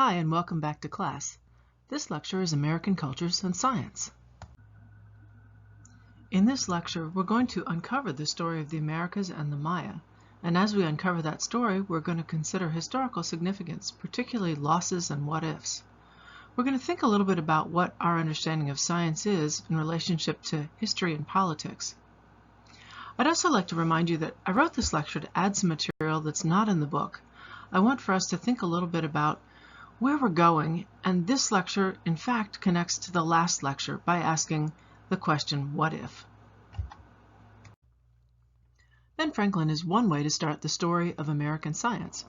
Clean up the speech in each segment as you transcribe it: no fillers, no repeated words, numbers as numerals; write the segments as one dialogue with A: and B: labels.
A: Hi, and welcome back to class. This lecture is American Cultures and Science. In this lecture, we're going to uncover the story of the Americas and the Maya. And as we uncover that story, we're going to consider historical significance, particularly losses and what-ifs. We're going to think a little bit about what our understanding of science is in relationship to history and politics. I'd also like to remind you that I wrote this lecture to add some material that's not in the book. I want for us to think a little bit about where we're going, and this lecture, in fact, connects to the last lecture by asking the question, what if? Ben Franklin is one way to start the story of American science.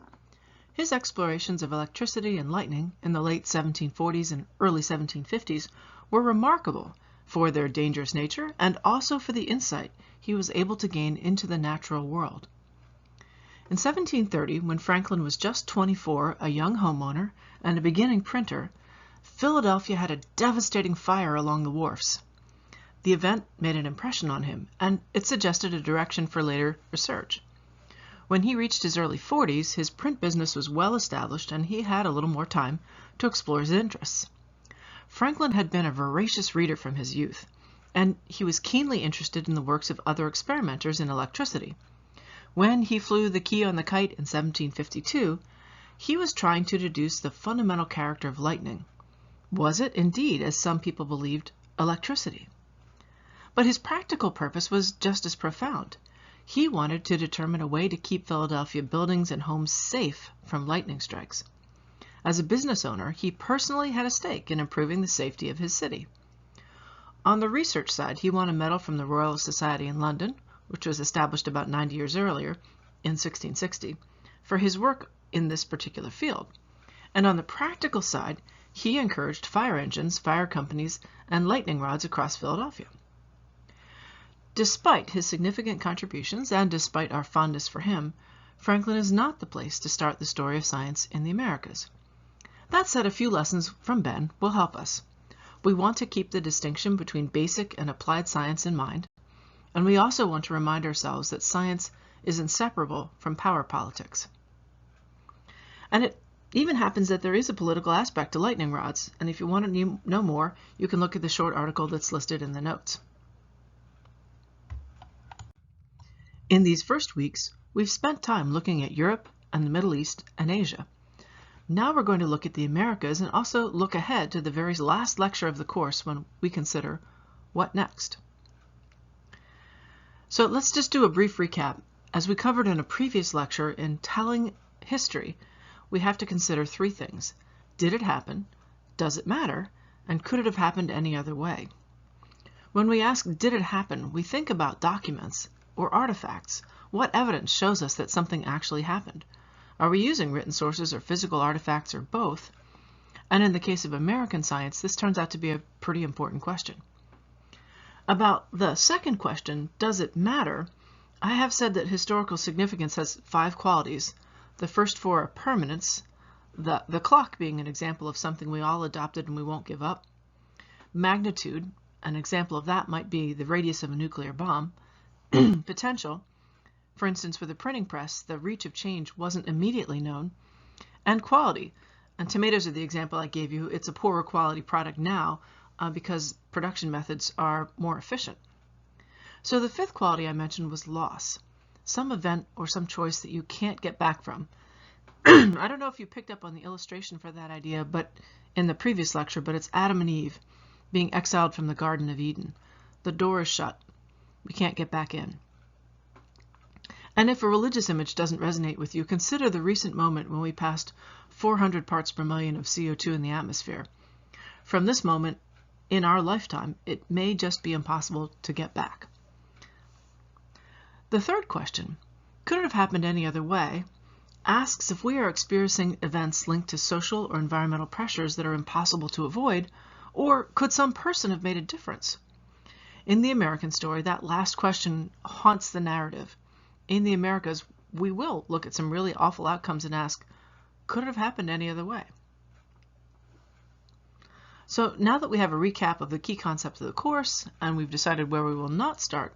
A: His explorations of electricity and lightning in the late 1740s and early 1750s were remarkable for their dangerous nature and also for the insight he was able to gain into the natural world. In 1730, when Franklin was just 24, a young homeowner and a beginning printer, Philadelphia had a devastating fire along the wharfs. The event made an impression on him, and it suggested a direction for later research. When he reached his early 40s, his print business was well established, and he had a little more time to explore his interests. Franklin had been a voracious reader from his youth, and he was keenly interested in the works of other experimenters in electricity. When he flew the key on the kite in 1752, he was trying to deduce the fundamental character of lightning. Was it indeed, as some people believed, electricity? But his practical purpose was just as profound. He wanted to determine a way to keep Philadelphia buildings and homes safe from lightning strikes. As a business owner, he personally had a stake in improving the safety of his city. On the research side, he won a medal from the Royal Society in London, which was established about 90 years earlier, in 1660, for his work in this particular field. And on the practical side, he encouraged fire engines, fire companies, and lightning rods across Philadelphia. Despite his significant contributions, and despite our fondness for him, Franklin is not the place to start the story of science in the Americas. That said, a few lessons from Ben will help us. We want to keep the distinction between basic and applied science in mind, and we also want to remind ourselves that science is inseparable from power politics. And it even happens that there is a political aspect to lightning rods, and if you want to know more, you can look at the short article that's listed in the notes. In these first weeks, we've spent time looking at Europe and the Middle East and Asia. Now we're going to look at the Americas and also look ahead to the very last lecture of the course when we consider what next. So let's just do a brief recap. As we covered in a previous lecture, in telling history, we have to consider three things. Did it happen? Does it matter? And could it have happened any other way? When we ask, did it happen, we think about documents or artifacts. What evidence shows us that something actually happened? Are we using written sources or physical artifacts or both? And in the case of American science, this turns out to be a pretty important question. About the second question, does it matter? I have said that historical significance has 5 qualities. The first 4 are permanence, the clock being an example of something we all adopted and we won't give up. Magnitude, an example of that might be the radius of a nuclear bomb. Potential, for instance, with a printing press, the reach of change wasn't immediately known. And quality, and tomatoes are the example I gave you. It's a poorer quality product now, because production methods are more efficient. So the 5th quality I mentioned was loss, some event or some choice that you can't get back from. I don't know if you picked up on the illustration for that idea but in the previous lecture, but it's Adam and Eve being exiled from the Garden of Eden. The door is shut. We can't get back in. And if a religious image doesn't resonate with you, consider the recent moment when we passed 400 parts per million of CO2 in the atmosphere. From this moment, in our lifetime, it may just be impossible to get back. The third question, could it have happened any other way, asks if we are experiencing events linked to social or environmental pressures that are impossible to avoid, or could some person have made a difference? In the American story, that last question haunts the narrative. In the Americas, we will look at some really awful outcomes and ask, could it have happened any other way? So now that we have a recap of the key concepts of the course and we've decided where we will not start,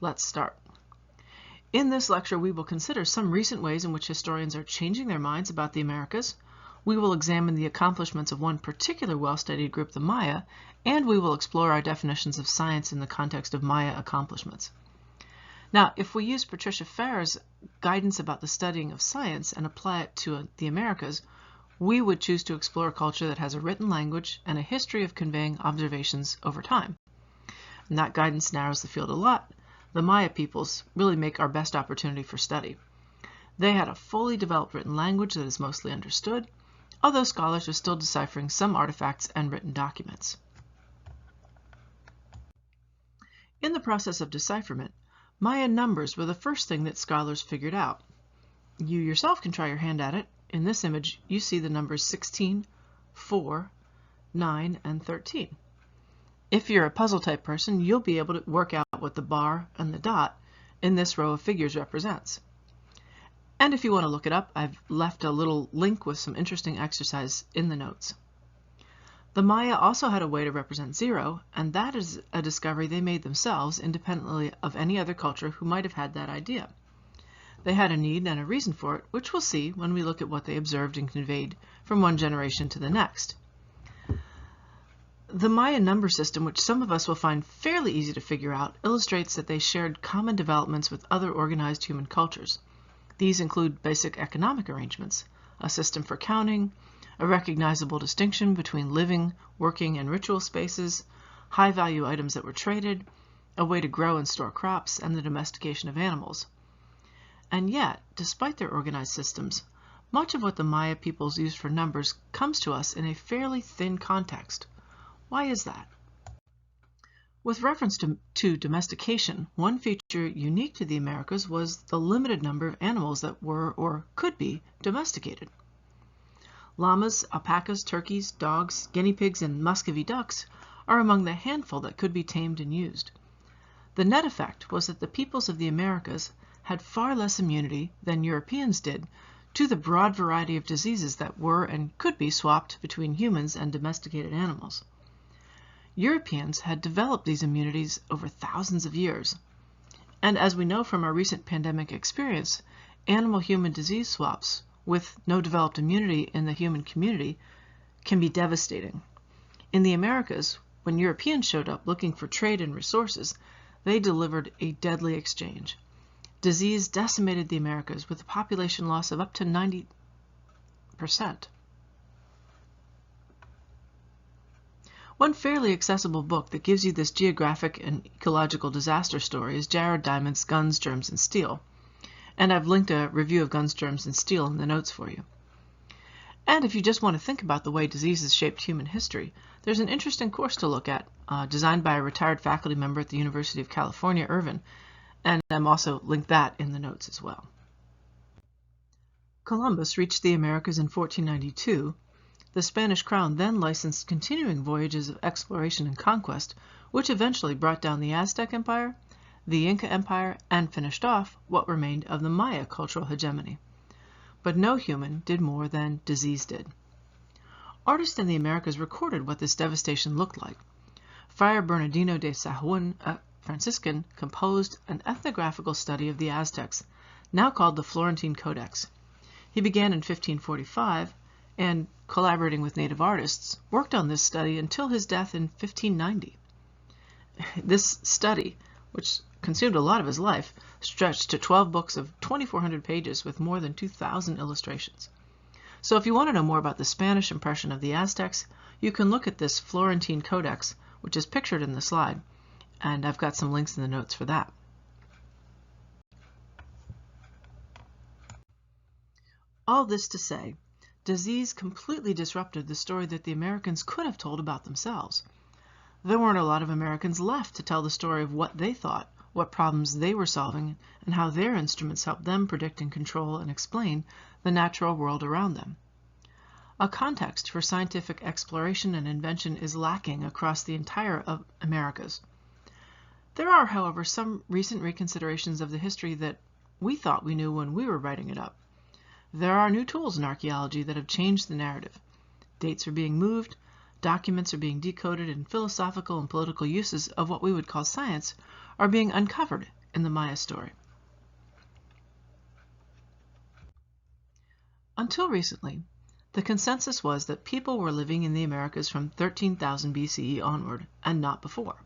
A: let's start. In this lecture, we will consider some recent ways in which historians are changing their minds about the Americas, We will examine the accomplishments of one particular well-studied group, the Maya, and we will explore our definitions of science in the context of Maya accomplishments. Now, if we use Patricia Farr's guidance about the studying of science and apply it to the Americas, we would choose to explore a culture that has a written language and a history of conveying observations over time. And that guidance narrows the field a lot. The Maya peoples really make our best opportunity for study. They had a fully developed written language that is mostly understood, although scholars are still deciphering some artifacts and written documents. In the process of decipherment, Maya numbers were the first thing that scholars figured out. You yourself can try your hand at it. In this image, you see the numbers 16, 4, 9, and 13. If you're a puzzle type person, you'll be able to work out what the bar and the dot in this row of figures represents. And if you want to look it up, I've left a little link with some interesting exercise in the notes. The Maya also had a way to represent 0, and that is a discovery they made themselves independently of any other culture who might have had that idea. They had a need and a reason for it, which we'll see when we look at what they observed and conveyed from one generation to the next. The Maya number system, which some of us will find fairly easy to figure out, illustrates that they shared common developments with other organized human cultures. These include basic economic arrangements, a system for counting, a recognizable distinction between living, working, and ritual spaces, high-value items that were traded, a way to grow and store crops, and the domestication of animals. And yet, despite their organized systems, much of what the Maya peoples used for numbers comes to us in a fairly thin context. Why is that? With reference to domestication, one feature unique to the Americas was the limited number of animals that were or could be domesticated. Llamas, alpacas, turkeys, dogs, guinea pigs, and Muscovy ducks are among the handful that could be tamed and used. The net effect was that the peoples of the Americas had far less immunity than Europeans did to the broad variety of diseases that were and could be swapped between humans and domesticated animals. Europeans had developed these immunities over thousands of years. And as we know from our recent pandemic experience, animal-human disease swaps with no developed immunity in the human community can be devastating. In the Americas, when Europeans showed up looking for trade and resources, they delivered a deadly exchange. Disease decimated the Americas with a population loss of up to 90%. One fairly accessible book that gives you this geographic and ecological disaster story is Jared Diamond's Guns, Germs, and Steel. And I've linked a review of Guns, Germs, and Steel in the notes for you. And if you just want to think about the way diseases shaped human history, there's an interesting course to look at, designed by a retired faculty member at the University of California, Irvine, and I'm also linked that in the notes as well. Columbus reached the Americas in 1492. The Spanish crown then licensed continuing voyages of exploration and conquest, which eventually brought down the Aztec Empire, the Inca Empire, and finished off what remained of the Maya cultural hegemony. But no human did more than disease did. Artists in the Americas recorded what this devastation looked like. Friar Bernardino de Sahagún, a Franciscan, composed an ethnographical study of the Aztecs, now called the Florentine Codex. He began in 1545 and, collaborating with native artists, worked on this study until his death in 1590. This study, which consumed a lot of his life, stretched to 12 books of 2,400 pages with more than 2,000 illustrations. So if you want to know more about the Spanish impression of the Aztecs, you can look at this Florentine Codex, which is pictured in the slide, and I've got some links in the notes for that. All this to say, disease completely disrupted the story that the Americans could have told about themselves. There weren't a lot of Americans left to tell the story of what they thought, what problems they were solving, and how their instruments helped them predict and control and explain the natural world around them. A context for scientific exploration and invention is lacking across the entire of Americas. There are, however, some recent reconsiderations of the history that we thought we knew when we were writing it up. There are new tools in archaeology that have changed the narrative. Dates are being moved, documents are being decoded, and philosophical and political uses of what we would call science are being uncovered in the Maya story. Until recently, The consensus was that people were living in the Americas from 13,000 BCE onward, and not before.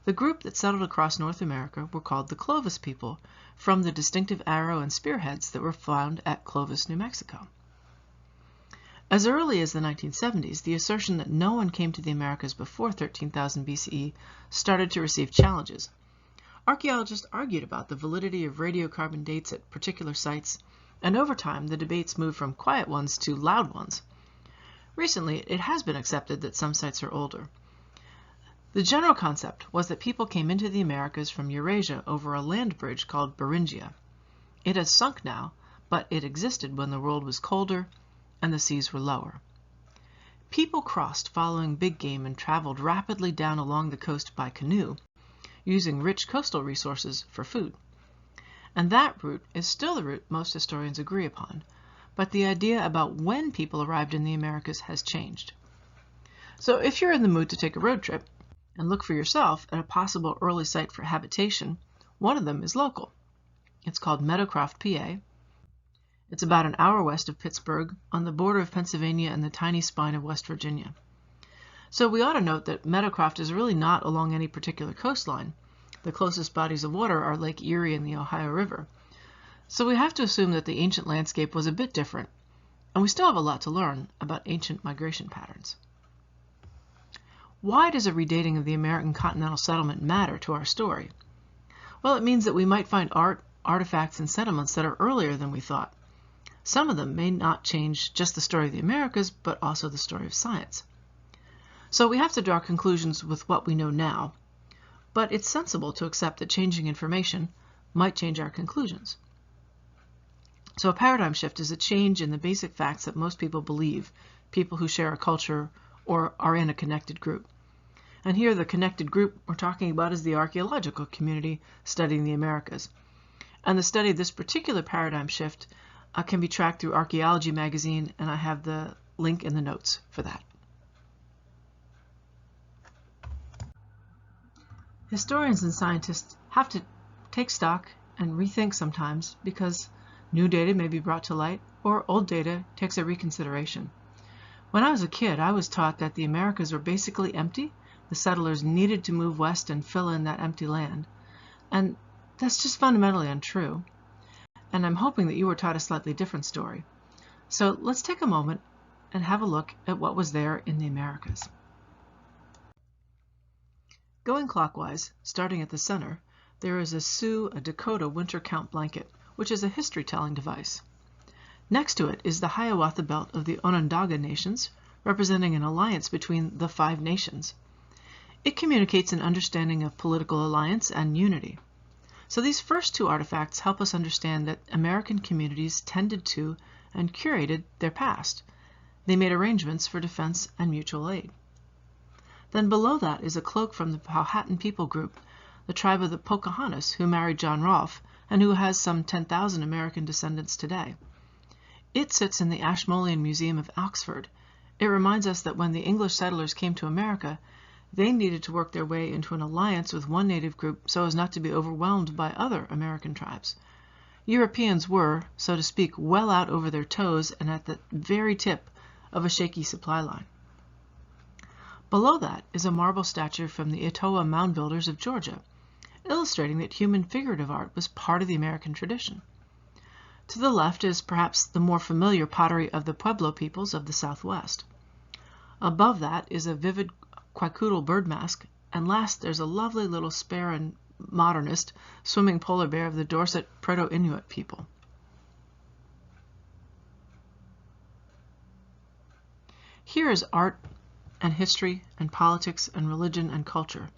A: The group that settled across North America were called the Clovis people, from the distinctive arrow and spearheads that were found at Clovis, New Mexico. As early as the 1970s, the assertion that no one came to the Americas before 13,000 BCE started to receive challenges. Archaeologists argued about the validity of radiocarbon dates at particular sites, and over time the debates moved from quiet ones to loud ones. Recently, it has been accepted that some sites are older. The general concept was that people came into the Americas from Eurasia over a land bridge called Beringia. It has sunk now, but it existed when the world was colder and the seas were lower. People crossed following big game and traveled rapidly down along the coast by canoe, using rich coastal resources for food. And that route is still the route most historians agree upon, but the idea about when people arrived in the Americas has changed. So if you're in the mood to take a road trip and look for yourself at a possible early site for habitation, one of them is local. It's called Meadowcroft, PA. It's about an hour west of Pittsburgh, on the border of Pennsylvania and the tiny spine of West Virginia. So we ought to note that Meadowcroft is really not along any particular coastline. The closest bodies of water are Lake Erie and the Ohio River. So we have to assume that the ancient landscape was a bit different, and we still have a lot to learn about ancient migration patterns. Why does a redating of the American continental settlement matter to our story? Well, it means that we might find art, artifacts, and settlements that are earlier than we thought. Some of them may not change just the story of the Americas, but also the story of science. So we have to draw conclusions with what we know now, but it's sensible to accept that changing information might change our conclusions. So a paradigm shift is a change in the basic facts that most people believe, people who share a culture or are in a connected group. And here the connected group we're talking about is the archaeological community studying the Americas. And the study of this particular paradigm shift can be tracked through Archaeology magazine, and I have the link in the notes for that. Historians and scientists have to take stock and rethink sometimes because new data may be brought to light or old data takes a reconsideration. When I was a kid, I was taught that the Americas were basically empty. The settlers needed to move west and fill in that empty land. And that's just fundamentally untrue. And I'm hoping that you were taught a slightly different story. So let's take a moment and have a look at what was there in the Americas. Going clockwise, starting at the center, there is a Sioux, a Dakota winter count blanket, which is a history-telling device. Next to it is the Hiawatha Belt of the Onondaga Nations, representing an alliance between the 5 nations. It communicates an understanding of political alliance and unity. So these first 2 artifacts help us understand that American communities tended to and curated their past. They made arrangements for defense and mutual aid. Then below that is a cloak from the Powhatan people group, the tribe of the Pocahontas who married John Rolfe and who has some 10,000 American descendants today. It sits in the Ashmolean Museum of Oxford. It reminds us that when the English settlers came to America, they needed to work their way into an alliance with one native group so as not to be overwhelmed by other American tribes. Europeans were, so to speak, well out over their toes and at the very tip of a shaky supply line. Below that is a marble statue from the Etowah mound builders of Georgia, illustrating that human figurative art was part of the American tradition. To the left is perhaps the more familiar pottery of the Pueblo peoples of the Southwest. Above that is a vivid quackoodle bird mask, and last there's a lovely little spare and modernist swimming polar bear of the Dorset Proto-Inuit people. Here is art and history and politics and religion and culture.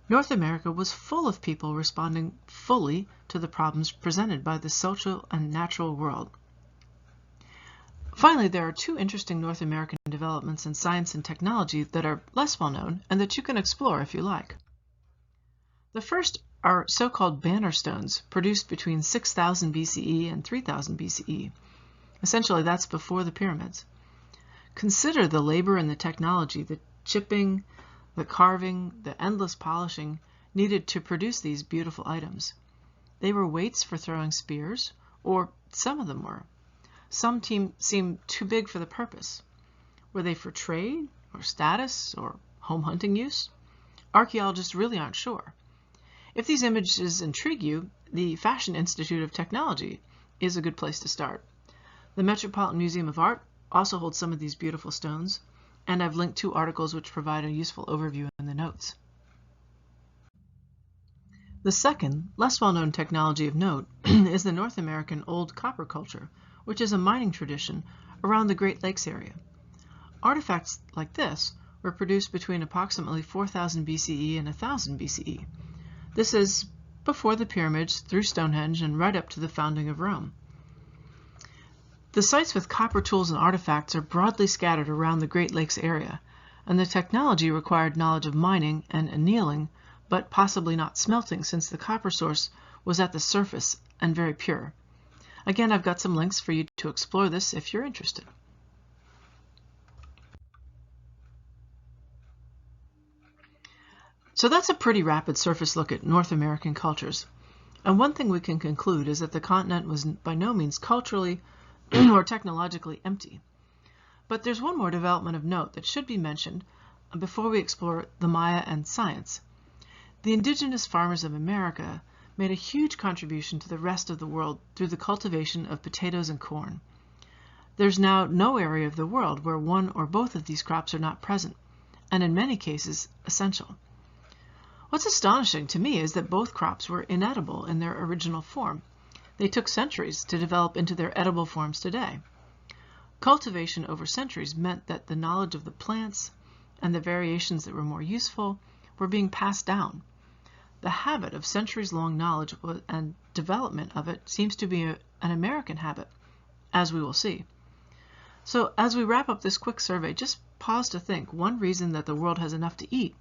A: North America was full of people responding fully to the problems presented by the social and natural world. Finally, there are 2 interesting North American developments in science and technology that are less well known and that you can explore if you like. The first are so-called banner stones produced between 6000 BCE and 3000 BCE. Essentially, that's before the pyramids. Consider the labor and the technology, the chipping, the carving, the endless polishing needed to produce these beautiful items. They were weights for throwing spears, or some of them were. Some seem too big for the purpose. Were they for trade or status or home hunting use? Archaeologists really aren't sure. If these images intrigue you, the Fashion Institute of Technology is a good place to start. The Metropolitan Museum of Art also holds some of these beautiful stones, and I've linked 2 articles which provide a useful overview in the notes. The second, less well-known technology of note is the North American Old Copper Culture, which is a mining tradition around the Great Lakes area. Artifacts like this were produced between approximately 4000 BCE and 1000 BCE. This is before the pyramids, through Stonehenge, and right up to the founding of Rome. The sites with copper tools and artifacts are broadly scattered around the Great Lakes area, and the technology required knowledge of mining and annealing, but possibly not smelting, since the copper source was at the surface and very pure. Again, I've got some links for you to explore this if you're interested. So that's a pretty rapid surface look at North American cultures. And one thing we can conclude is that the continent was by no means culturally or technologically empty. But there's one more development of note that should be mentioned before we explore the Maya and science. The indigenous farmers of America made a huge contribution to the rest of the world through the cultivation of potatoes and corn. There's now no area of the world where one or both of these crops are not present, and in many cases essential. What's astonishing to me is that both crops were inedible in their original form. They took centuries to develop into their edible forms today. Cultivation over centuries meant that the knowledge of the plants and the variations that were more useful were being passed down. The habit of centuries-long knowledge and development of it seems to be an American habit, as we will see. So as we wrap up this quick survey, just pause to think. One reason that the world has enough to eat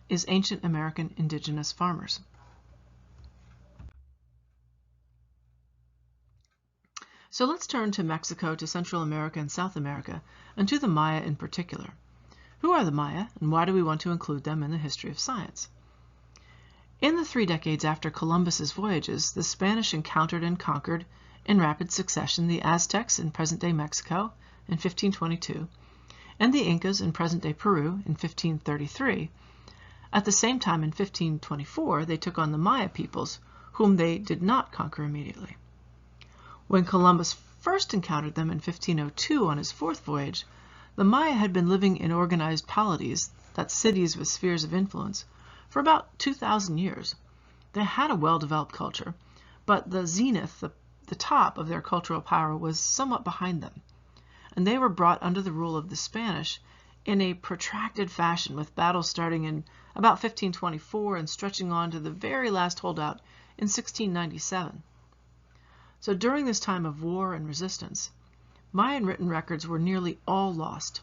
A: is ancient American indigenous farmers. So let's turn to Mexico, to Central America and South America, and to the Maya in particular. Who are the Maya, and why do we want to include them in the history of science? In the 3 decades after Columbus's voyages, the Spanish encountered and conquered in rapid succession the Aztecs in present-day Mexico in 1522, and the Incas in present-day Peru in 1533. At the same time, in 1524, they took on the Maya peoples, whom they did not conquer immediately. When Columbus first encountered them in 1502 on his 4th voyage, the Maya had been living in organized polities, that's cities with spheres of influence, for about 2,000 years. They had a well-developed culture, but the zenith, the top of their cultural power, was somewhat behind them, and they were brought under the rule of the Spanish in a protracted fashion, with battles starting in about 1524 and stretching on to the very last holdout in 1697. So during this time of war and resistance, Mayan written records were nearly all lost.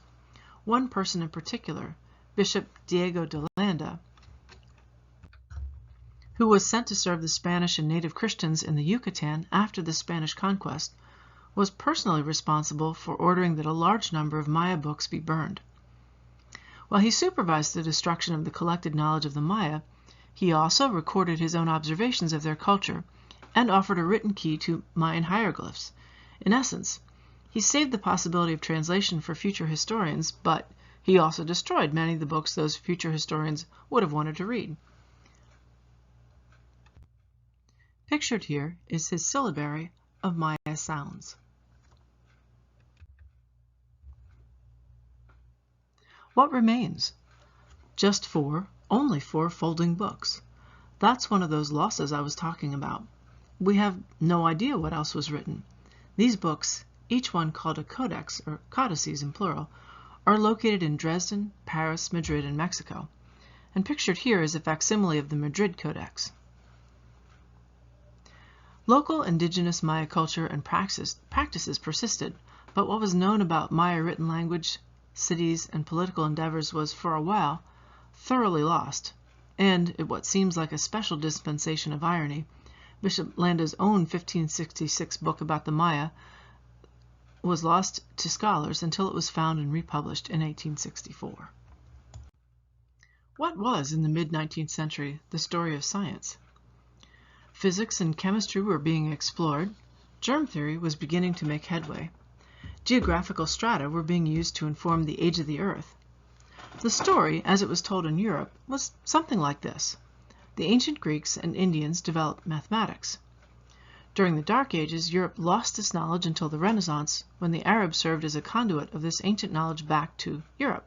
A: One person in particular, Bishop Diego de Landa, who was sent to serve the Spanish and native Christians in the Yucatan after the Spanish conquest, was personally responsible for ordering that a large number of Maya books be burned. While he supervised the destruction of the collected knowledge of the Maya, he also recorded his own observations of their culture and offered a written key to Mayan hieroglyphs. In essence, he saved the possibility of translation for future historians, but he also destroyed many of the books those future historians would have wanted to read. Pictured here is his syllabary of Maya sounds. What remains? Just 4, only 4 folding books. That's one of those losses I was talking about. We have no idea what else was written. These books, each one called a codex, or codices in plural, are located in Dresden, Paris, Madrid, and Mexico. And pictured here is a facsimile of the Madrid Codex. Local indigenous Maya culture and practices persisted, but what was known about Maya written language, cities, and political endeavors was, for a while, thoroughly lost. And, in what seems like a special dispensation of irony, Bishop Landa's own 1566 book about the Maya was lost to scholars until it was found and republished in 1864. What was, in the mid-19th century, the story of science? Physics and chemistry were being explored, germ theory was beginning to make headway, Geographical strata were being used to inform the age of the Earth. The story, as it was told in Europe, was something like this. The ancient Greeks and Indians developed mathematics. During the Dark Ages, Europe lost this knowledge until the Renaissance, when the Arabs served as a conduit of this ancient knowledge back to Europe.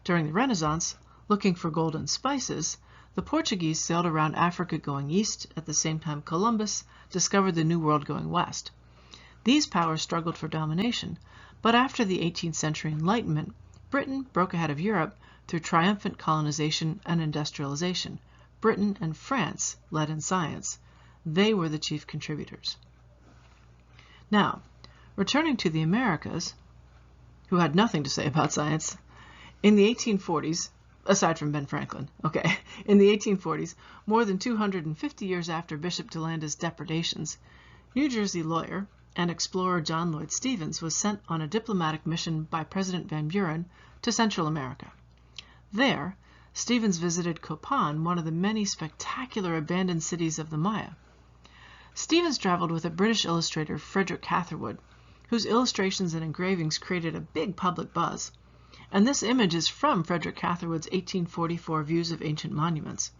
A: During the Renaissance, looking for gold and spices, the Portuguese sailed around Africa going east at the same time Columbus discovered the New World going west. These powers struggled for domination, but after the 18th century Enlightenment, Britain broke ahead of Europe through triumphant colonization and industrialization. Britain and France led in science. They were the chief contributors. Now, returning to the Americas, who had nothing to say about science, in the 1840s, aside from Ben Franklin, in the 1840s, more than 250 years after Bishop DeLanda's depredations, New Jersey lawyer and explorer John Lloyd Stephens was sent on a diplomatic mission by President Van Buren to Central America. There, Stephens visited Copan, one of the many spectacular abandoned cities of the Maya. Stephens traveled with a British illustrator, Frederick Catherwood, whose illustrations and engravings created a big public buzz. And this image is from Frederick Catherwood's 1844 Views of Ancient Monuments.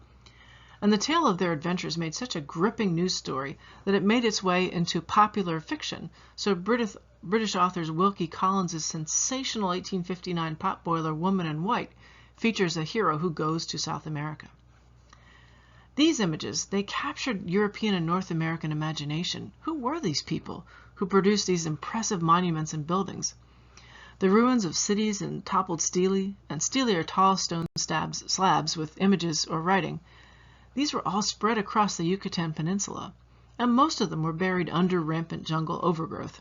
A: And the tale of their adventures made such a gripping news story that it made its way into popular fiction, so British authors Wilkie Collins' sensational 1859 potboiler Woman in White features a hero who goes to South America. These images, they captured European and North American imagination. Who were these people who produced these impressive monuments and buildings? The ruins of cities and toppled stelae, and stelae are tall stone slabs with images or writing. These were all spread across the Yucatan Peninsula, and most of them were buried under rampant jungle overgrowth.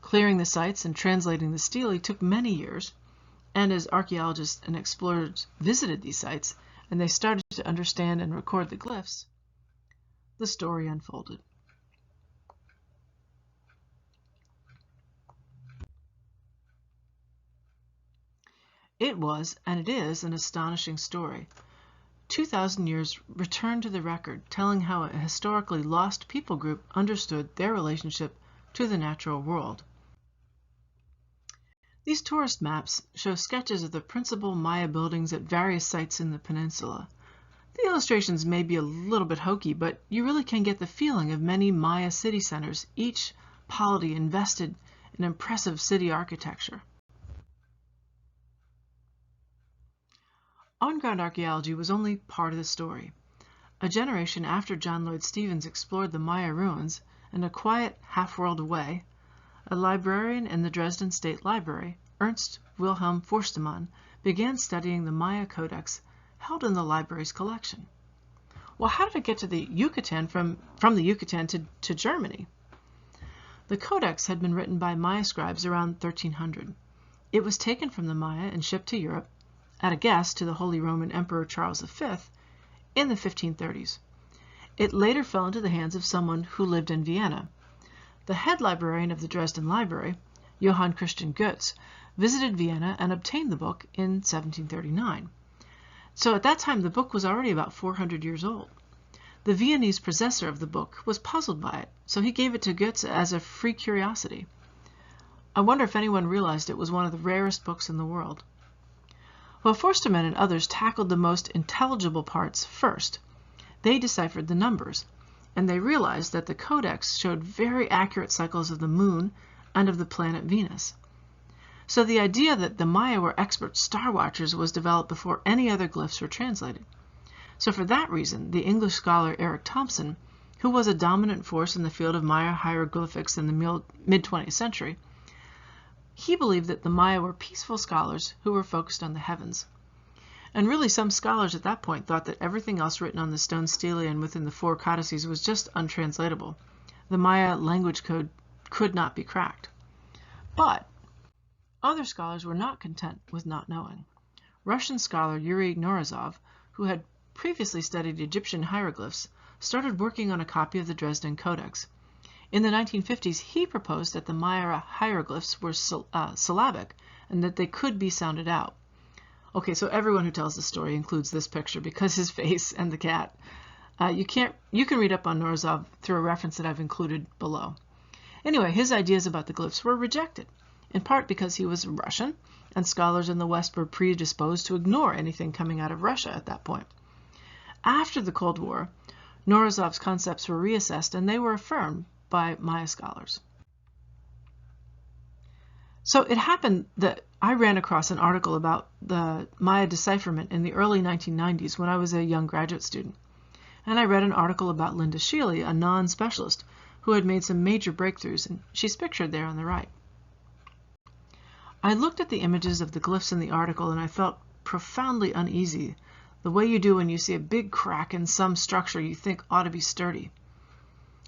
A: Clearing the sites and translating the stelae took many years, and as archaeologists and explorers visited these sites, and they started to understand and record the glyphs, the story unfolded. It was, and it is, an astonishing story. 2,000 years return to the record, telling how a historically lost people group understood their relationship to the natural world. These tourist maps show sketches of the principal Maya buildings at various sites in the peninsula. The illustrations may be a little bit hokey, but you really can get the feeling of many Maya city centers, each polity invested in impressive city architecture. On-ground archaeology was only part of the story. A generation after John Lloyd Stephens explored the Maya ruins, in a quiet half-world away, a librarian in the Dresden State Library, Ernst Wilhelm Forstemann, began studying the Maya codex held in the library's collection. Well, how did it get to the Yucatan from the Yucatan to Germany? The codex had been written by Maya scribes around 1300. It was taken from the Maya and shipped to Europe, at a guess to the Holy Roman Emperor Charles V, in the 1530s. It later fell into the hands of someone who lived in Vienna. The head librarian of the Dresden Library, Johann Christian Goetz, visited Vienna and obtained the book in 1739. So at that time the book was already about 400 years old. The Viennese possessor of the book was puzzled by it, so he gave it to Goetz as a free curiosity. I wonder if anyone realized it was one of the rarest books in the world. Well, Forstemann and others tackled the most intelligible parts first. They deciphered the numbers, and they realized that the codex showed very accurate cycles of the moon and of the planet Venus. So the idea that the Maya were expert star watchers was developed before any other glyphs were translated. So for that reason, the English scholar Eric Thompson, who was a dominant force in the field of Maya hieroglyphics in the mid-20th century, he believed that the Maya were peaceful scholars who were focused on the heavens. And really, some scholars at that point thought that everything else written on the stone stelae and within the four codices was just untranslatable. The Maya language code could not be cracked. But other scholars were not content with not knowing. Russian scholar Yuri Norizov, who had previously studied Egyptian hieroglyphs, started working on a copy of the Dresden Codex. In the 1950s, he proposed that the Maya hieroglyphs were syllabic and that they could be sounded out. Okay, so everyone who tells the story includes this picture because his face and the cat. You can read up on Norizov through a reference that I've included below. Anyway, his ideas about the glyphs were rejected, in part because he was Russian, and scholars in the West were predisposed to ignore anything coming out of Russia at that point. After the Cold War, Morozov's concepts were reassessed and they were affirmed by Maya scholars. So it happened that I ran across an article about the Maya decipherment in the early 1990s when I was a young graduate student. And I read an article about Linda Sheely, a non-specialist, who had made some major breakthroughs, and she's pictured there on the right. I looked at the images of the glyphs in the article and I felt profoundly uneasy, the way you do when you see a big crack in some structure you think ought to be sturdy.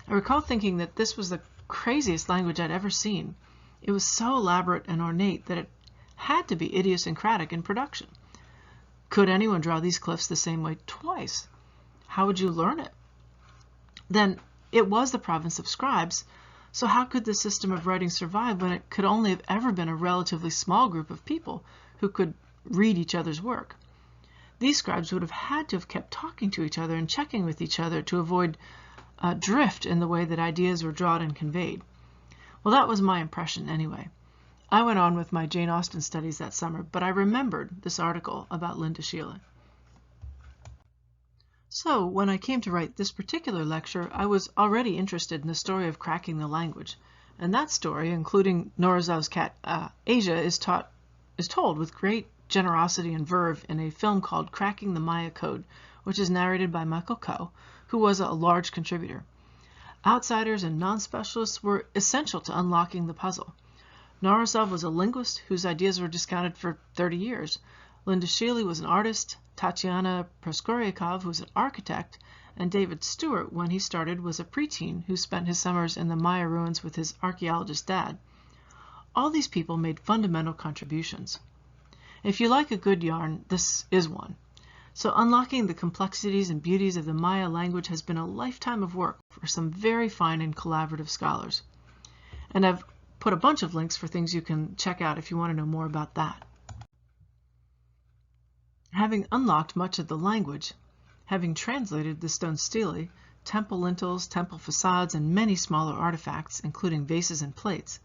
A: I recall thinking that this was the craziest language I'd ever seen. It was so elaborate and ornate that it had to be idiosyncratic in production. Could anyone draw these glyphs the same way twice? How would you learn it? Then it was the province of scribes, so how could the system of writing survive when it could only have ever been a relatively small group of people who could read each other's work? These scribes would have had to have kept talking to each other and checking with each other to avoid drift in the way that ideas were drawn and conveyed. Well, that was my impression anyway. I went on with my Jane Austen studies that summer, but I remembered this article about Linda Sheely. So when I came to write this particular lecture, I was already interested in the story of cracking the language. And that story, including Morozov's cat Asia, is told with great generosity and verve in a film called Cracking the Maya Code, which is narrated by Michael Coe, who was a large contributor. Outsiders and non-specialists were essential to unlocking the puzzle. Morozov was a linguist whose ideas were discounted for 30 years. Linda Sheely was an artist, Tatiana Proskoryakov was an architect, and David Stewart, when he started, was a preteen who spent his summers in the Maya ruins with his archaeologist dad. All these people made fundamental contributions. If you like a good yarn, this is one. So unlocking the complexities and beauties of the Maya language has been a lifetime of work for some very fine and collaborative scholars. And I've put a bunch of links for things you can check out if you want to know more about that. Having unlocked much of the language, having translated the stone stele, temple lintels, temple facades, and many smaller artifacts, including vases and plates,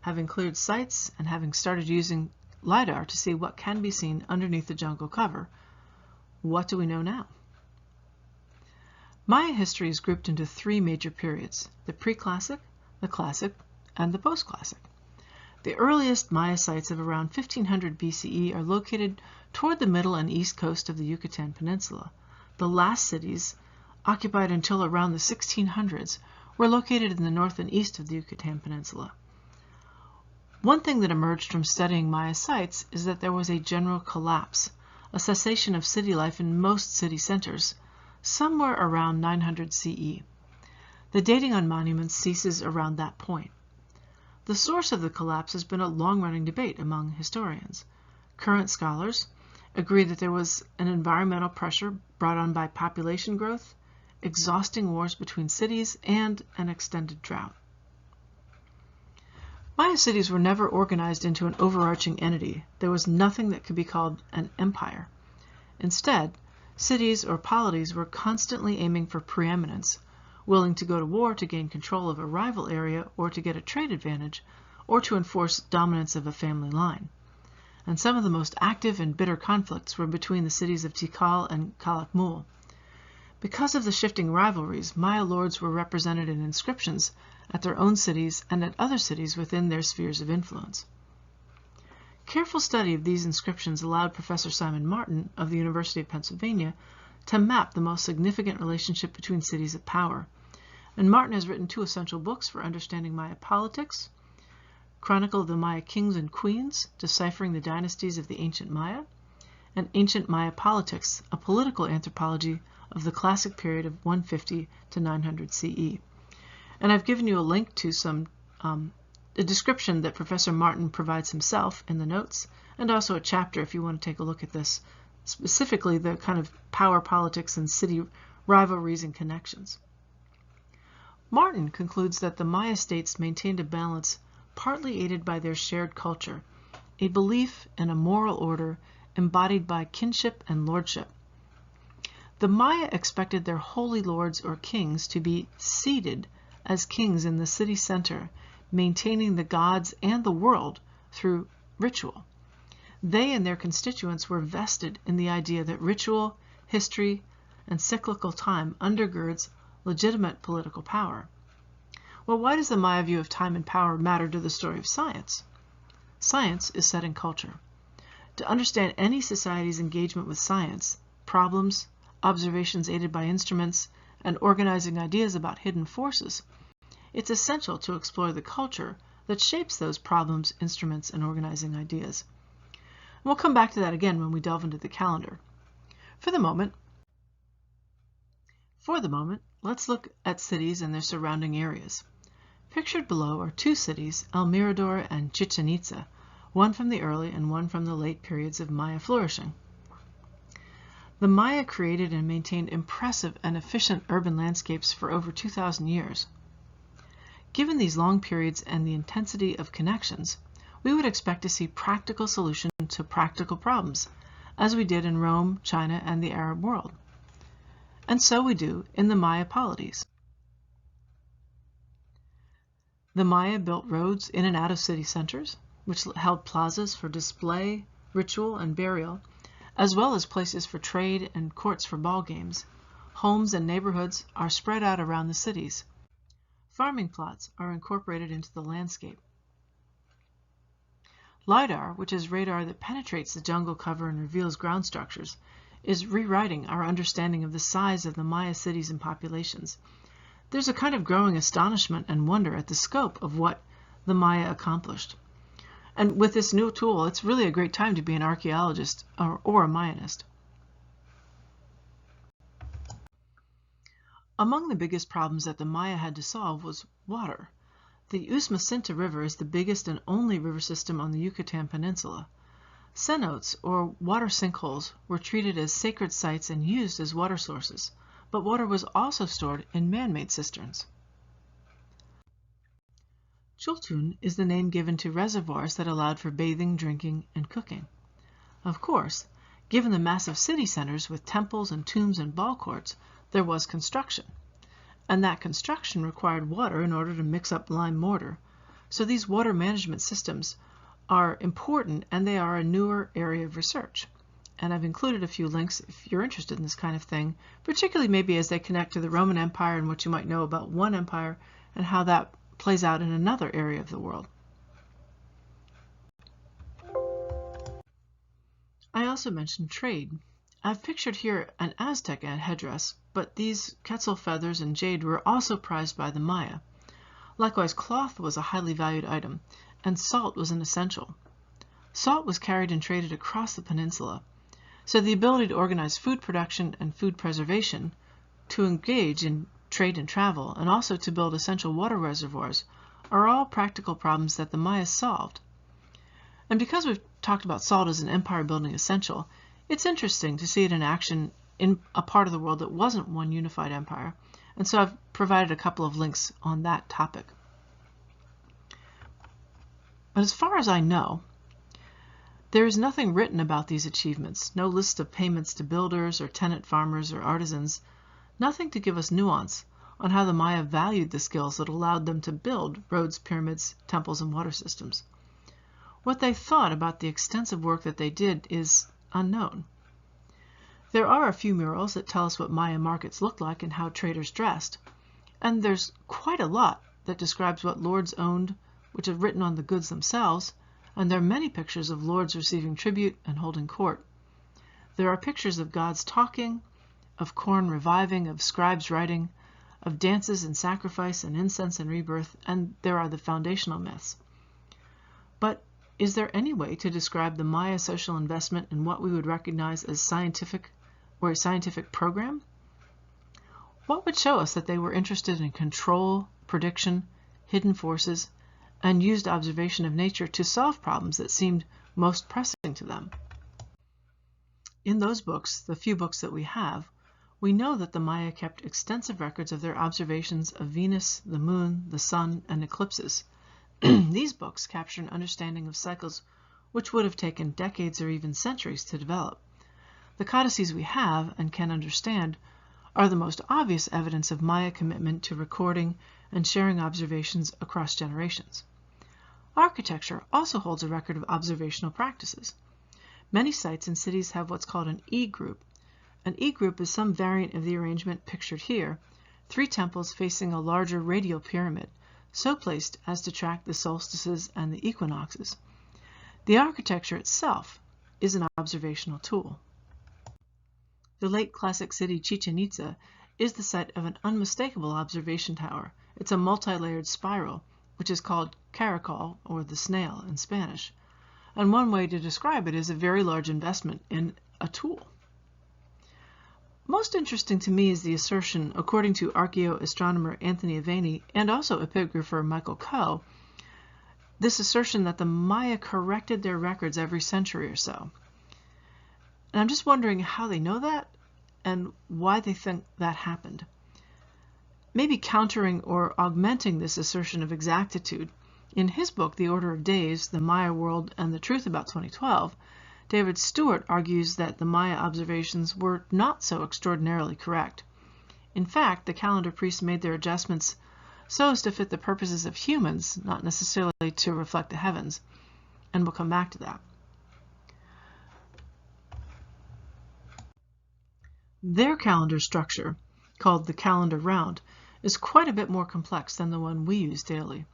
A: having cleared sites, and having started using LiDAR to see what can be seen underneath the jungle cover, what do we know now? Maya history is grouped into three major periods: the pre-classic, the classic, and the post-classic. The earliest Maya sites of around 1500 BCE are located toward the middle and east coast of the Yucatan Peninsula. The last cities, occupied until around the 1600s, were located in the north and east of the Yucatan Peninsula. One thing that emerged from studying Maya sites is that there was a general collapse, a cessation of city life in most city centers, somewhere around 900 CE. The dating on monuments ceases around that point. The source of the collapse has been a long-running debate among historians. Current scholars agree that there was an environmental pressure brought on by population growth, exhausting wars between cities, and an extended drought. Maya cities were never organized into an overarching entity. There was nothing that could be called an empire. Instead, cities or polities were constantly aiming for preeminence, willing to go to war to gain control of a rival area or to get a trade advantage, or to enforce dominance of a family line. And some of the most active and bitter conflicts were between the cities of Tikal and Calakmul. Because of the shifting rivalries, Maya lords were represented in inscriptions at their own cities and at other cities within their spheres of influence. Careful study of these inscriptions allowed Professor Simon Martin of the University of Pennsylvania to map the most significant relationship between cities of power. And Martin has written two essential books for understanding Maya politics: Chronicle of the Maya Kings and Queens, Deciphering the Dynasties of the Ancient Maya, and Ancient Maya Politics, a political anthropology of the classic period of 150 to 900 CE. And I've given you a link to a description that Professor Martin provides himself in the notes, and also a chapter if you want to take a look at this, specifically the kind of power politics and city rivalries and connections. Martin concludes that the Maya states maintained a balance partly aided by their shared culture, a belief in a moral order embodied by kinship and lordship. The Maya expected their holy lords or kings to be seated as kings in the city center, maintaining the gods and the world through ritual. They and their constituents were vested in the idea that ritual, history, and cyclical time undergirds legitimate political power. Well, why does the Maya view of time and power matter to the story of science? Science is setting culture. To understand any society's engagement with science, problems, observations aided by instruments, and organizing ideas about hidden forces, it's essential to explore the culture that shapes those problems, instruments, and organizing ideas. And we'll come back to that again when we delve into the calendar. For the moment, let's look at cities and their surrounding areas. Pictured below are two cities, El Mirador and Chichen Itza, one from the early and one from the late periods of Maya flourishing. The Maya created and maintained impressive and efficient urban landscapes for over 2,000 years. Given these long periods and the intensity of connections, we would expect to see practical solutions to practical problems, as we did in Rome, China, and the Arab world. And so we do in the Maya polities. The Maya built roads in and out of city centers, which held plazas for display, ritual, and burial, as well as places for trade and courts for ball games. Homes and neighborhoods are spread out around the cities. Farming plots are incorporated into the landscape. LIDAR, which is radar that penetrates the jungle cover and reveals ground structures, is rewriting our understanding of the size of the Maya cities and populations. There's a kind of growing astonishment and wonder at the scope of what the Maya accomplished. And with this new tool, it's really a great time to be an archaeologist or a Mayanist. Among the biggest problems that the Maya had to solve was water. The Usumacinta River is the biggest and only river system on the Yucatan Peninsula. Cenotes, or water sinkholes, were treated as sacred sites and used as water sources, but water was also stored in man-made cisterns. Chultun is the name given to reservoirs that allowed for bathing, drinking, and cooking. Of course, given the massive city centers with temples and tombs and ball courts, there was construction. And that construction required water in order to mix up lime mortar. So these water management systems are important, and they are a newer area of research. And I've included a few links if you're interested in this kind of thing, particularly maybe as they connect to the Roman Empire and what you might know about one empire and how that plays out in another area of the world. I also mentioned trade. I've pictured here an Aztec headdress, but these quetzal feathers and jade were also prized by the Maya. Likewise, cloth was a highly valued item, and salt was an essential. Salt was carried and traded across the peninsula, so the ability to organize food production and food preservation, to engage in trade and travel, and also to build essential water reservoirs are all practical problems that the Maya solved. And because we've talked about salt as an empire-building essential, it's interesting to see it in action in a part of the world that wasn't one unified empire, and so I've provided a couple of links on that topic. But as far as I know, there is nothing written about these achievements, no list of payments to builders or tenant farmers or artisans, nothing to give us nuance on how the Maya valued the skills that allowed them to build roads, pyramids, temples, and water systems. What they thought about the extensive work that they did is unknown. There are a few murals that tell us what Maya markets looked like and how traders dressed, and there's quite a lot that describes what lords owned, which are written on the goods themselves, and there are many pictures of lords receiving tribute and holding court. There are pictures of gods talking, of corn reviving, of scribes writing, of dances and sacrifice and incense and rebirth, and there are the foundational myths. But is there any way to describe the Maya social investment in what we would recognize as scientific or a scientific program? What would show us that they were interested in control, prediction, hidden forces, and used observation of nature to solve problems that seemed most pressing to them? In those books, the few books that we have, we know that the Maya kept extensive records of their observations of Venus, the moon, the sun, and eclipses. These books capture an understanding of cycles which would have taken decades or even centuries to develop. The codices we have and can understand are the most obvious evidence of Maya commitment to recording and sharing observations across generations. Architecture also holds a record of observational practices. Many sites and cities have what's called an E-group. An E-group is some variant of the arrangement pictured here, 3 temples facing a larger radial pyramid, so placed as to track the solstices and the equinoxes. The architecture itself is an observational tool. The late classic city Chichen Itza is the site of an unmistakable observation tower. It's a multi-layered spiral, which is called caracol, or the snail in Spanish. And one way to describe it is a very large investment in a tool. Most interesting to me is the assertion, according to archaeoastronomer Anthony Aveni and also epigrapher Michael Coe, this assertion that the Maya corrected their records every century or so. And I'm just wondering how they know that and why they think that happened. Maybe countering or augmenting this assertion of exactitude, in his book, The Order of Days, The Maya World and the Truth About 2012, David Stewart argues that the Maya observations were not so extraordinarily correct. In fact, the calendar priests made their adjustments so as to fit the purposes of humans, not necessarily to reflect the heavens, and we'll come back to that. Their calendar structure, called the calendar round, is quite a bit more complex than the one we use daily.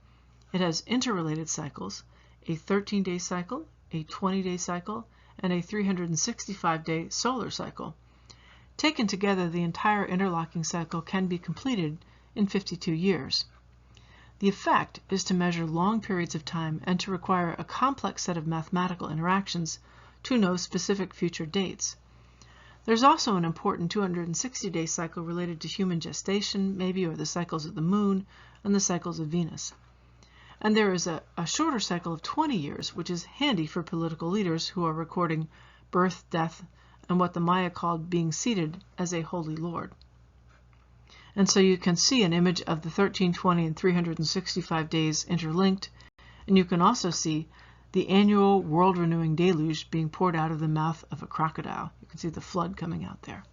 A: It has interrelated cycles, a 13-day cycle, a 20-day cycle, and a 365-day solar cycle. Taken together, the entire interlocking cycle can be completed in 52 years. The effect is to measure long periods of time and to require a complex set of mathematical interactions to know specific future dates. There's also an important 260-day cycle related to human gestation, maybe, or the cycles of the moon and the cycles of Venus. And there is a shorter cycle of 20 years, which is handy for political leaders who are recording birth, death, and what the Maya called being seated as a holy lord. And so you can see an image of the 1320 and 365 days interlinked, and you can also see the annual world-renewing deluge being poured out of the mouth of a crocodile. You can see the flood coming out there.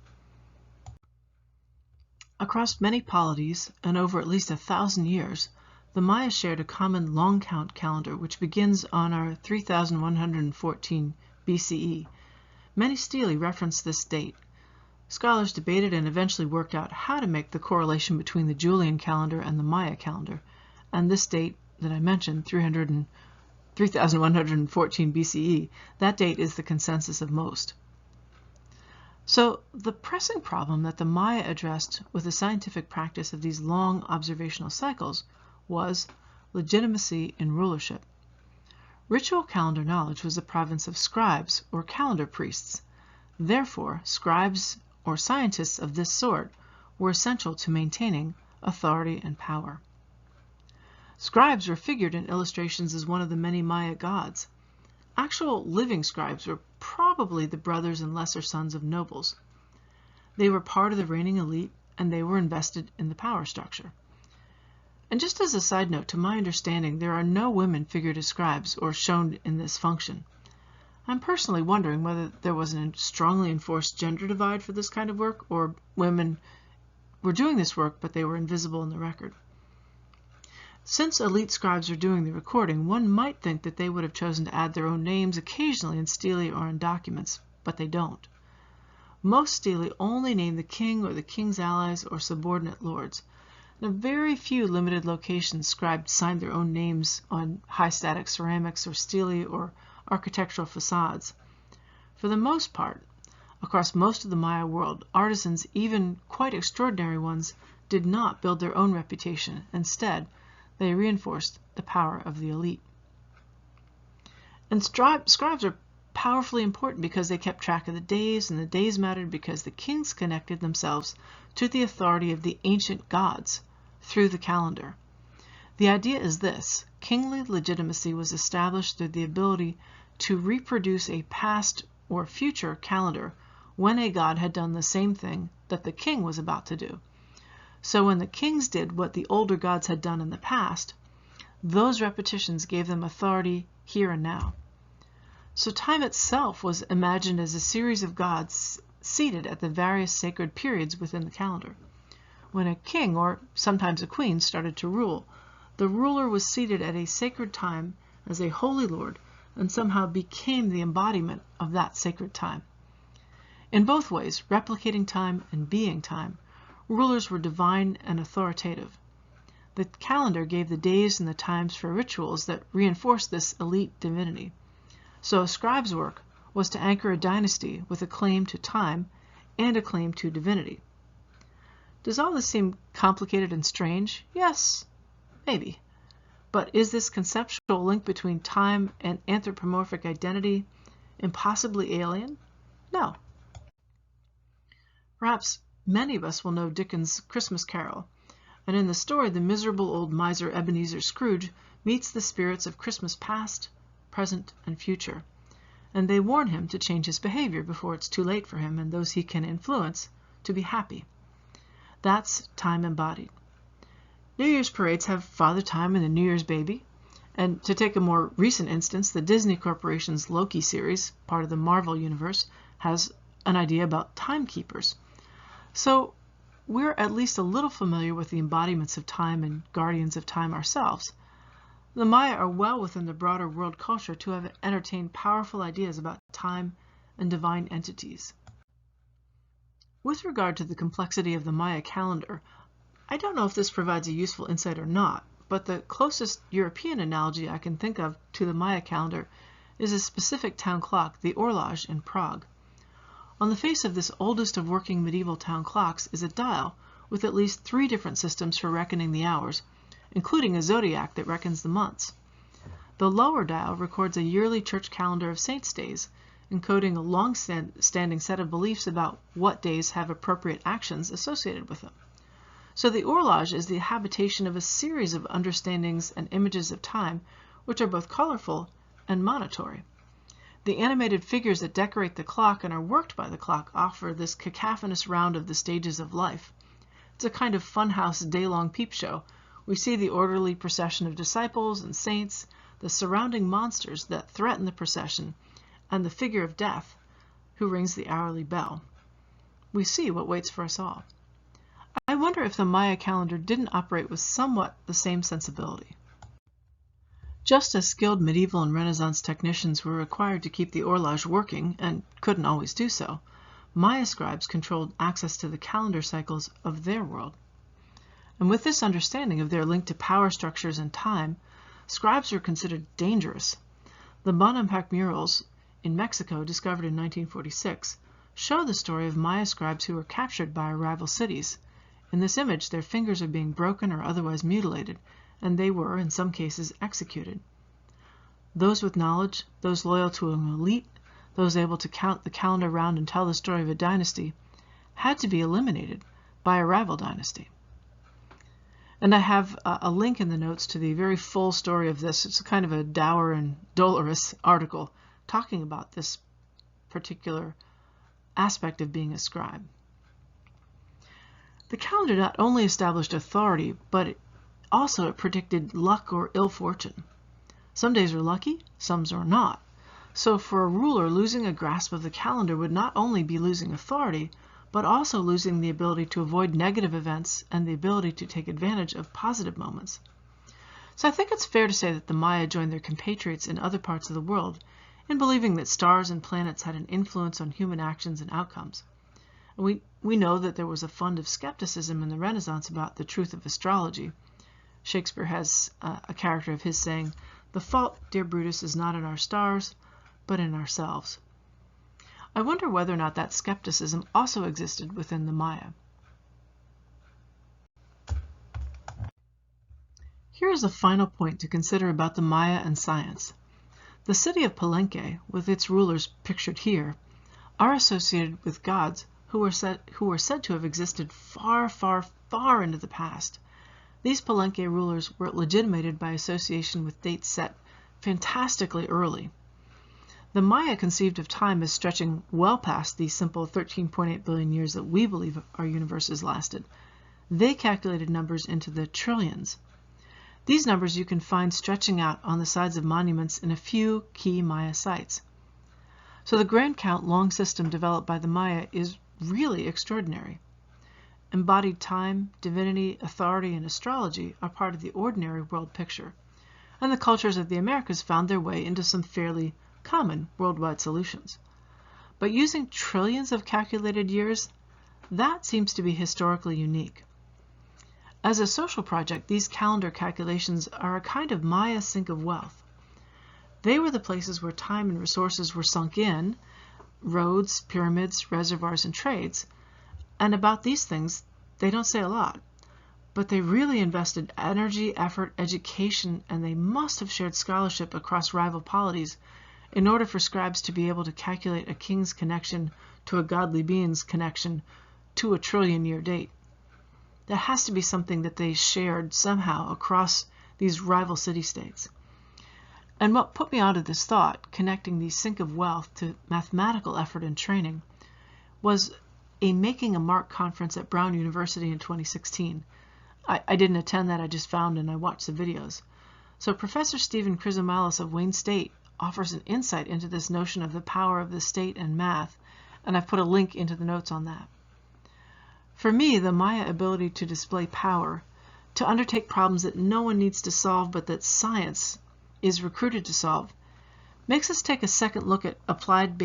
A: Across many polities, and over at least 1,000 years, the Maya shared a common long count calendar which begins on our 3114 BCE. Many stele reference this date. Scholars debated and eventually worked out how to make the correlation between the Julian calendar and the Maya calendar, and this date that I mentioned, 3114 BCE, that date is the consensus of most. So the pressing problem that the Maya addressed with the scientific practice of these long observational cycles was legitimacy in rulership. Ritual calendar knowledge was the province of scribes or calendar priests. Therefore, scribes or scientists of this sort were essential to maintaining authority and power. Scribes were figured in illustrations as one of the many Maya gods. Actual living scribes were probably the brothers and lesser sons of nobles. They were part of the reigning elite, and they were invested in the power structure. And just as a side note, to my understanding, there are no women figured as scribes or shown in this function. I'm personally wondering whether there was a strongly enforced gender divide for this kind of work, or women were doing this work but they were invisible in the record. Since elite scribes are doing the recording, one might think that they would have chosen to add their own names occasionally in stele or in documents, but they don't. Most stele only name the king or the king's allies or subordinate lords. In a very few limited locations, scribes signed their own names on high-static ceramics or stele or architectural facades. For the most part, across most of the Maya world, artisans, even quite extraordinary ones, did not build their own reputation. Instead, they reinforced the power of the elite. And scribes are powerfully important because they kept track of the days, and the days mattered because the kings connected themselves to the authority of the ancient gods through the calendar. The idea is this: kingly legitimacy was established through the ability to reproduce a past or future calendar when a god had done the same thing that the king was about to do. So when the kings did what the older gods had done in the past, those repetitions gave them authority here and now. So time itself was imagined as a series of gods seated at the various sacred periods within the calendar. When a king, or sometimes a queen, started to rule, the ruler was seated at a sacred time as a holy lord and somehow became the embodiment of that sacred time. In both ways, replicating time and being time, rulers were divine and authoritative. The calendar gave the days and the times for rituals that reinforced this elite divinity. So a scribe's work was to anchor a dynasty with a claim to time and a claim to divinity. Does all this seem complicated and strange? Yes, maybe. But is this conceptual link between time and anthropomorphic identity impossibly alien? No. Perhaps many of us will know Dickens' Christmas Carol, and in the story the miserable old miser Ebenezer Scrooge meets the spirits of Christmas past, present, and future, and they warn him to change his behavior before it's too late for him and those he can influence to be happy. That's time embodied. New Year's parades have Father Time and the New Year's Baby, and to take a more recent instance, the Disney Corporation's Loki series, part of the Marvel Universe, has an idea about timekeepers. So we're at least a little familiar with the embodiments of time and guardians of time ourselves. The Maya are well within the broader world culture to have entertained powerful ideas about time and divine entities. With regard to the complexity of the Maya calendar, I don't know if this provides a useful insight or not, but the closest European analogy I can think of to the Maya calendar is a specific town clock, the horloge in Prague. On the face of this oldest of working medieval town clocks is a dial with at least 3 different systems for reckoning the hours, including a zodiac that reckons the months. The lower dial records a yearly church calendar of saints' days, encoding a long-standing set of beliefs about what days have appropriate actions associated with them. So the horloge is the habitation of a series of understandings and images of time, which are both colorful and monitory. The animated figures that decorate the clock and are worked by the clock offer this cacophonous round of the stages of life. It's a kind of funhouse day-long peep show. We see the orderly procession of disciples and saints, the surrounding monsters that threaten the procession, and the figure of death, who rings the hourly bell. We see what waits for us all. I wonder if the Maya calendar didn't operate with somewhat the same sensibility. Just as skilled medieval and Renaissance technicians were required to keep the horloge working, and couldn't always do so, Maya scribes controlled access to the calendar cycles of their world. And with this understanding of their link to power structures and time, scribes were considered dangerous. The Bonampak murals in Mexico, discovered in 1946, show the story of Maya scribes who were captured by rival cities. In this image, their fingers are being broken or otherwise mutilated, and they were, in some cases, executed. Those with knowledge, those loyal to an elite, those able to count the calendar round and tell the story of a dynasty, had to be eliminated by a rival dynasty. And I have a link in the notes to the very full story of this. It's kind of a dour and dolorous article talking about this particular aspect of being a scribe. The calendar not only established authority, but it predicted luck or ill fortune. Some days were lucky, some were not. So for a ruler, losing a grasp of the calendar would not only be losing authority, but also losing the ability to avoid negative events and the ability to take advantage of positive moments. So I think it's fair to say that the Maya joined their compatriots in other parts of the world in believing that stars and planets had an influence on human actions and outcomes. And we know that there was a fund of skepticism in the Renaissance about the truth of astrology. Shakespeare has a character of his saying, "The fault, dear Brutus, is not in our stars, but in ourselves." I wonder whether or not that skepticism also existed within the Maya. Here is a final point to consider about the Maya and science. The city of Palenque, with its rulers pictured here, are associated with gods who are said to have existed far, far, far into the past. These Palenque rulers were legitimated by association with dates set fantastically early. The Maya conceived of time as stretching well past the simple 13.8 billion years that we believe our universe has lasted. They calculated numbers into the trillions. These numbers you can find stretching out on the sides of monuments in a few key Maya sites. So the grand count long system developed by the Maya is really extraordinary. Embodied time, divinity, authority, and astrology are part of the ordinary world picture. and the cultures of the Americas found their way into some fairly common worldwide solutions. But using trillions of calculated years, that seems to be historically unique. As a social project, these calendar calculations are a kind of Maya sink of wealth. They were the places where time and resources were sunk in, roads, pyramids, reservoirs, and trades. And about these things, they don't say a lot. But they really invested energy, effort, education, and they must have shared scholarship across rival polities in order for scribes to be able to calculate a king's connection to a godly being's connection to a trillion-year date. That has to be something that they shared somehow across these rival city-states. And what put me onto this thought, connecting the sink of wealth to mathematical effort and training, was a Making a Mark conference at Brown University in 2016. I didn't attend that, I just found and I watched the videos. So Professor Stephen Chrysomalis of Wayne State offers an insight into this notion of the power of the state and math, and I've put a link into the notes on that. For me, the Maya ability to display power, to undertake problems that no one needs to solve but that science is recruited to solve, makes us take a second look at applied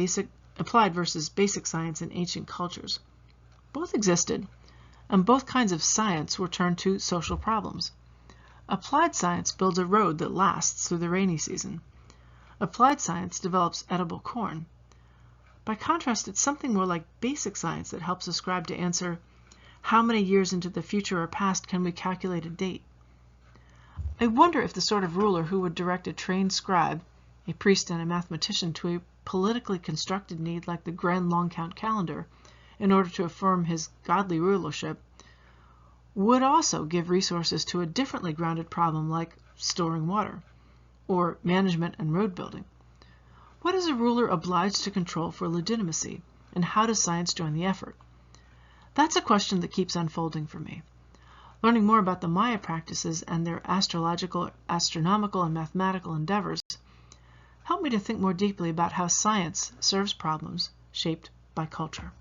A: versus basic science in ancient cultures. Both existed, and both kinds of science were turned to social problems. Applied science builds a road that lasts through the rainy season. Applied science develops edible corn. By contrast, it's something more like basic science that helps a scribe to answer, how many years into the future or past can we calculate a date? I wonder if the sort of ruler who would direct a trained scribe, a priest and a mathematician, to a politically constructed need like the grand long count calendar, in order to affirm his godly rulership, would also give resources to a differently grounded problem like storing water, or management and road building. What is a ruler obliged to control for legitimacy, and how does science join the effort? That's a question that keeps unfolding for me. Learning more about the Maya practices and their astrological, astronomical, and mathematical endeavors helped me to think more deeply about how science serves problems shaped by culture.